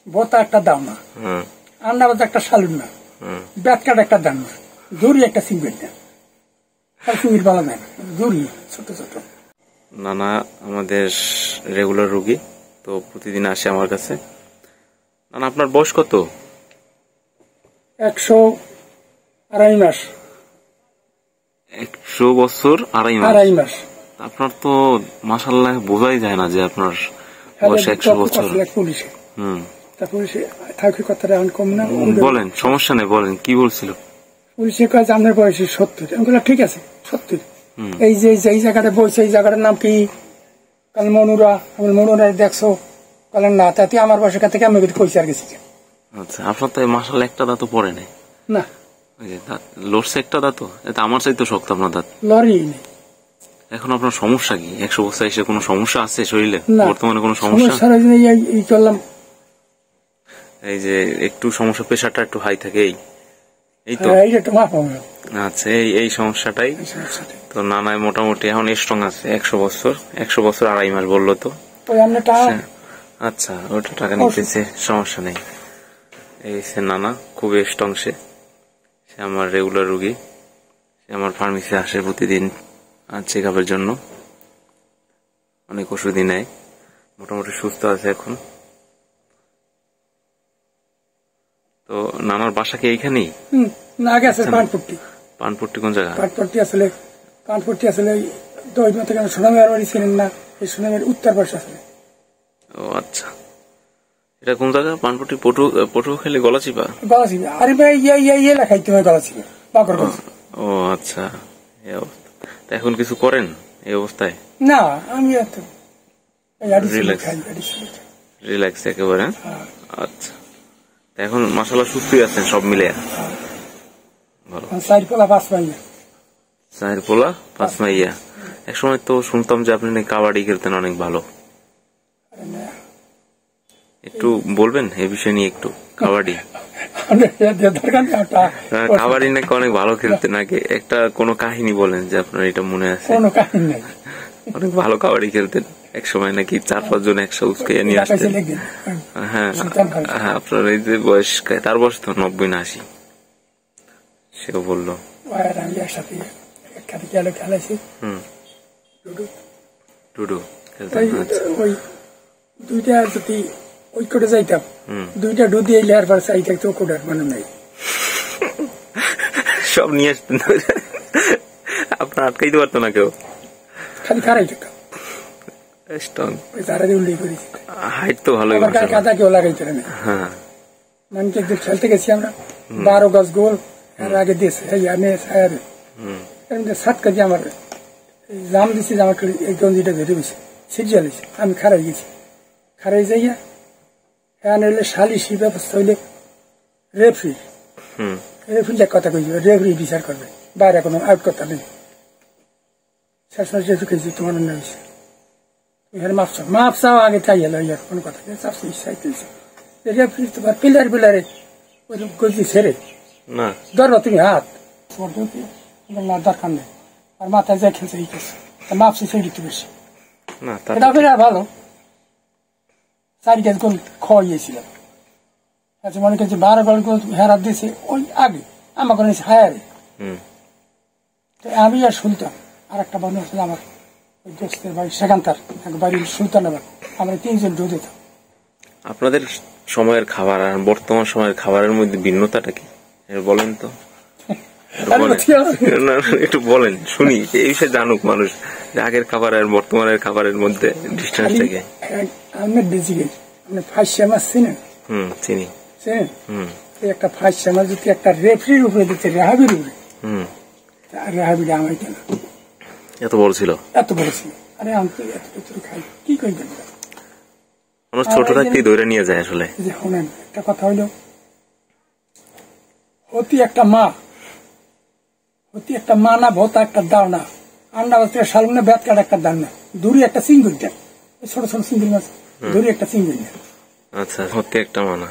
ভোতা একটা দাও না, আন্ডাবাজ একটা সালুন না, ব্যাটকাট একটা দাম না, দড়ি একটা সিঙ্গেল না, সিঙ্গেল বালা দেয় না, দড়ি ছোট ছোট। নানা আমাদের রেগুলার রোগী, তো প্রতিদিন আসে আমার কাছে। নানা আপনার বয়স কত? 102.5 মাস। 100 বছর 2.5 মাস। আপনার তো মাশাআল্লাহ বোঝাই যায় না যে আপনার বয়স 100 বছর। বলেন, সমস্যা নেই, বলেন কি বলছিল। পুলিশে কাজ আপনার বয়স 70। আমি বললাম ঠিক আছে 70। এই যে এই জায়গাটা বলছে, এই জায়গাটার নাম কি? কাল মনুরা। আমি মনুরা দেখছো? বলেন না। তাতে আমার বয়সের কাছে আমি কইছি আর গেছি। আচ্ছা, আপনার তো মাশাআল্লাহ একটা দাঁতও পড়ে নাই। না, ওই যে দাঁত লড়ছে একটা দাঁতও, এটা আমার চাইতে শক্ত আপনার দাঁত। লড়ি নেই। এখন আপনার সমস্যা কি? 100 বছর এসে কোনো সমস্যা আছে শরীরে বর্তমানে? কোনো সমস্যা? এই যে একটু সমস্যা, প্রেশারটা একটু হাই থাকে, এই তো। আচ্ছা, এই সমস্যাটাই তো। নানায় মোটামুটি এখন স্ট্রং আছে। 100 বছর 2.5 মাস বললো তো। আচ্ছা, ওটা টাকা নিতেছে, সমস্যা নেই। এই সে নানা খুবই স্ট্রং। সে আমার রেগুলার রুগী। সে আমার ফার্মেসি আসে প্রতিদিন চেক আপের জন্য। অনেক ওষুধই নেয়, মোটামুটি সুস্থ আছে এখন। তো নানার বাসা কি এইখানেই? না, গেছে পানপট্টি। পানপট্টি কোন জায়গা? পানপট্টি আসলে দইমা থেকে সোনামের বাড়ি ছিলেন না, এই সোনামের উত্তর পাশে আসলে। ও আচ্ছা, এটা কোন জায়গা? পানপট্টি পটুয়াখালী গলাচিপা। আরে ভাই ইয়ে লেখাইতে হয় গলাচিপা, বাকর। ও আচ্ছা, এই অবস্থা। এখন কিছু করেন এই অবস্থায়? না, আমি রিল্যাক্স একেবারে। আচ্ছা, এখন মাশাআল্লাহ সুস্থই আছেন সব মিলে? 4 পোলা 5 মাইয়া। 4 পোলা 5 মাইয়া। এক সময় তো শুনতাম যে আপনি কাবাডি খেলতেন অনেক ভালো। একটু বলবেন এই বিষয় নিয়ে একটু? কাবাডি কাবাডি নাকি অনেক ভালো খেলতেন, নাকি একটা কোনো কাহিনী বলেন যে আপনার এটা মনে আছে? অনেক ভালো কাবাডি খেলতেন এক সময়, নাকি 4-5 জন একসাথে উস্কাইয়া নিয়ে আসতেন। হ্যাঁ, আপনার এই যে বয়স, তার বয়স তো 90 না 80। সেও বললো টুডু খেলতেন। দুইটা যদি ওই কোটে যাইতাম, দুইটা ডু দিয়ে লেয়ার পর চাই থাকতো, কোটার মানে নাই, সব নিয়ে আসতেন। আপনার আটকাইতে পারতো না কেউ? খালি খারাই থাকতাম। হাইট তো ভালোই, কাদা কেউ লাগাইতে না। মানে একদিন খেলতে গেছি আমরা, 12 গজ গোল এর আগে দিয়েছে। আমি সাত কেজি আমার জাম দিচ্ছি, আমার এই গঞ্জিটা ধরে গেছে, সিরিয়াল হয়েছে। আমি খারাই গেছি, খারাই যাইয়া হ্যাঁ নইলে সালিশি ব্যবস্থা হইলে রেফারিটা কথা কইছি, রেফারি বিচার করবে, বাইরে কোনো আউট কথা নেই। শেষ মাস যেহেতু কেছি তোমার অন্য হয়েছে, এখানে মাপ চাও আগে চাই এলো, ইয়ার কোনো কথা নেই। চাপছি চাইতেছে রেফারি তোমার পিলারে ওই গজি ছেড়ে ধরো তুমি হাত না, দরকার নেই। আর মাথায় যা খেলছে এই খেলছে, মাপছি সেই দিতে বেশি। এটা ফের ভালো 4 কেজি গোল খাওয়াইয়েছিলাম। আচ্ছা, মনে করছি 12 গোল হেরাত দিয়েছে ওই আগে, আমাকে নিয়েছে হায়ারে। আমি আর শুনতাম, আর একটা বন্ধু ছিল আমার ওই দোস্তের বাড়ি, সেখানকার বাড়ির সুলতান, আবার আমরা 3 জন ডু দিতাম। আপনাদের সময়ের খাবার আর বর্তমান সময়ের খাবারের মধ্যে ভিন্নতাটা কি বলেন তো? একটু বলেন শুনি, এই বিষয়ে জানুক মানুষ, আগের খাবার আর বর্তমানের খাবারের মধ্যে ডিস্টেন্স থেকে। আপনার বেজিকে আপনার ফাঁসিয়া মাছ চিনেন? চিনি। একটা ফাঁসিয়া মাছ যদি একটা রেফারির উপরে দিচ্ছে, রেহাবির উপরে, রেহাবিটা আমায় কেন এত বড় ছিল? এত বড় ছিল। আরে আমি তো এত খাই, কি কই দেন? মানুষ ছোট থাকতেই ধরে নিয়ে যায় আসলে। শোনেন, একটা কথা হইল, অতি একটা মা না, ভোতা একটা দাও না, আন্ডা বাচ্চা সালুনে ব্যাট কাট একটা দান না, দূরে একটা সিঙ্গুল দেন, ছোট ছোট সিঙ্গুল মাছ, দূরে একটা সিঙ্গুল দেন। আচ্ছা, হতে একটা মানা।